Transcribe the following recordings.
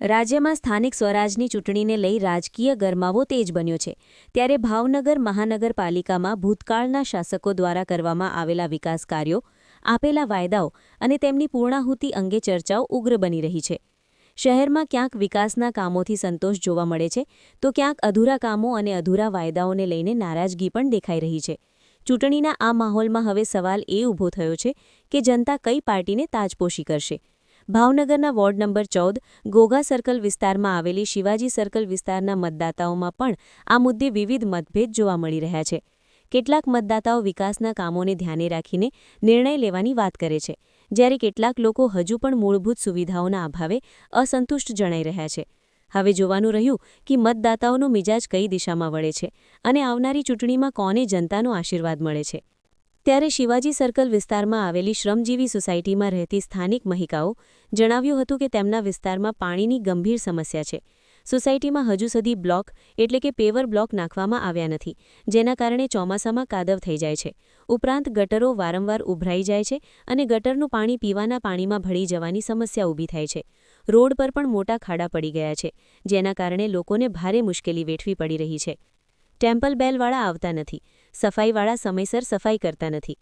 રાજ્યમાં સ્થાનિક સ્વરાજની ચૂંટણીને લઈ રાજકીય ગરમાવો તેજ બન્યો છે ત્યારે ભાવનગર મહાનગરપાલિકામાં ભૂતકાળના શાસકો દ્વારા કરવામાં આવેલા વિકાસ કાર્યો, આપેલા વાયદાઓ અને તેમની પૂર્ણાહુતિ અંગે ચર્ચાઓ ઉગ્ર બની રહી છે. શહેરમાં ક્યાંક વિકાસના કામોથી સંતોષ જોવા મળે છે તો ક્યાંક અધૂરા કામો અને અધૂરા વાયદાઓને લઈને નારાજગી પણ દેખાઈ રહી છે. ચૂંટણીના આ માહોલમાં હવે સવાલ એ ઊભો થયો છે કે જનતા કઈ પાર્ટીને તાજપોશી કરશે. ભાવનગરના વોર્ડ નંબર 14 ગોગા સર્કલ વિસ્તારમાં આવેલી શિવાજી સર્કલ વિસ્તારના મતદાતાઓમાં પણ આ મુદ્દે વિવિધ મતભેદ જોવા મળી રહ્યા છે. કેટલાક મતદાતાઓ વિકાસના કામોને ધ્યાને રાખીને નિર્ણય લેવાની વાત કરે છે, જ્યારે કેટલાક લોકો હજુ પણ મૂળભૂત સુવિધાઓના અભાવે અસંતુષ્ટ જણાઈ રહ્યા છે. હવે જોવાનું રહ્યું કે મતદાતાઓનો મિજાજ કઈ દિશામાં વળે છે અને આવનારી ચૂંટણીમાં કોને જનતાનો આશીર્વાદ મળે છે. ત્યારે શિવાજી સર્કલ વિસ્તારમાં આવેલી શ્રમજીવી સોસાયટીમાં રહેતી સ્થાનિક મહિલાઓ જણાવ્યું હતું કે તેમના વિસ્તારમાં પાણીની ગંભીર સમસ્યા છે. સોસાયટીમાં હજુ સુધી બ્લોક એટલે કે પેવર બ્લોક નાખવામાં આવ્યા નથી, જેના કારણે ચોમાસામાં કાદવ થઈ જાય છે. ઉપરાંત ગટરો વારંવાર ઉભરાઈ જાય છે અને ગટરનું પાણી પીવાના પાણીમાં ભળી જવાની સમસ્યા ઊભી થાય છે. રોડ પર પણ મોટા ખાડા પડી ગયા છે, જેના કારણે લોકોને ભારે મુશ્કેલી વેઠવી પડી રહી છે. ટેમ્પલ બેલવાળા આવતા નથી, સફાઈવાળા સમયસર સફાઈ કરતા નથી.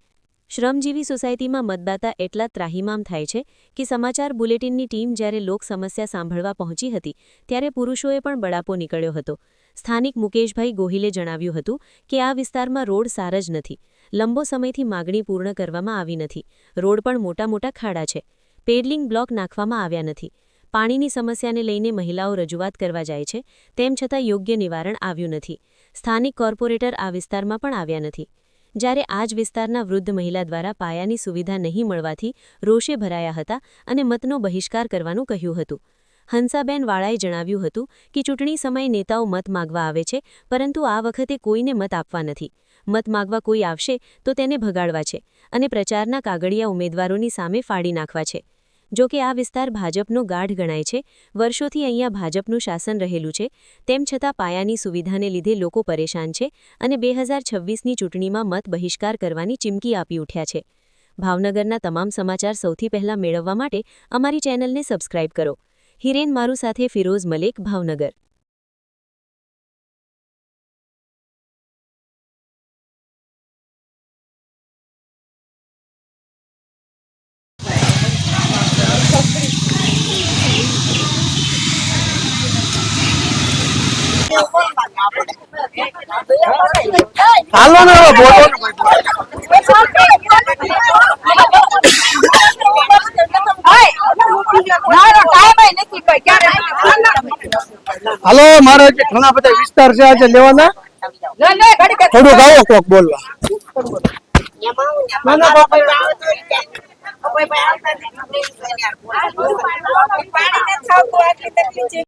શ્રમજીવી સોસાયટીમાં મતદાતા એટલા ત્રાહિમામ થાય છે કે સમાચાર બુલેટિનની ટીમ જ્યારે લોક સમસ્યા સાંભળવા પહોંચી હતી ત્યારે પુરુષોએ પણ બળાપો નીકળ્યો હતો. સ્થાનિક મુકેશભાઈ ગોહિલે જણાવ્યું હતું કે આ વિસ્તારમાં રોડ સારા જ નથી. લંબો સમયથી માગણી પૂર્ણ કરવામાં આવી નથી. રોડ પણ મોટા મોટા ખાડા છે. પેડલિંગ બ્લોક નાખવામાં આવ્યા નથી. પાણીની સમસ્યાને લઈને મહિલાઓ રજૂઆત કરવા જાય છે, તેમ છતાં યોગ્ય નિવારણ આવ્યું નથી. સ્થાનિક કોર્પોરેટર આ વિસ્તારમાં પણ આવ્યા નથી. જ્યારે આ જ વિસ્તારના વૃદ્ધ મહિલા દ્વારા પાયાની સુવિધા નહીં મળવાથી રોષે ભરાયા હતા અને મતનો બહિષ્કાર કરવાનું કહ્યું હતું. હંસાબેન વાળાએ જણાવ્યું હતું કે ચૂંટણી સમયે નેતાઓ મત માગવા આવે છે, પરંતુ આ વખતે કોઈને મત આપવા નથી. મત માગવા કોઈ આવશે તો તેને ભગાડવા છે અને પ્રચારના કાગળિયા ઉમેદવારોની સામે ફાડી નાખવા છે. જો કે આ વિસ્તાર ભાજપનો ગાઢ ગણાય છે. વર્ષોથી અહીંયા ભાજપનું શાસન રહેલું છે, તેમ છતાં પાયાની સુવિધાને લીધે લોકો પરેશાન છે અને 2026ની ચૂંટણીમાં મત બહિષ્કાર કરવાની ચીમકી આપી ઉઠ્યા છે. ભાવનગરના તમામ સમાચાર સૌથી પહેલા મેળવવા માટે અમારી ચેનલને સબસ્ક્રાઇબ કરો. હિરેન મારુ સાથે ફિરોઝ મલેક, ભાવનગર. હાલો ને હાલો, મારે ઘણા બધા વિસ્તાર છે આજે લેવાના. થોડુંક આવો કોક બોલવા.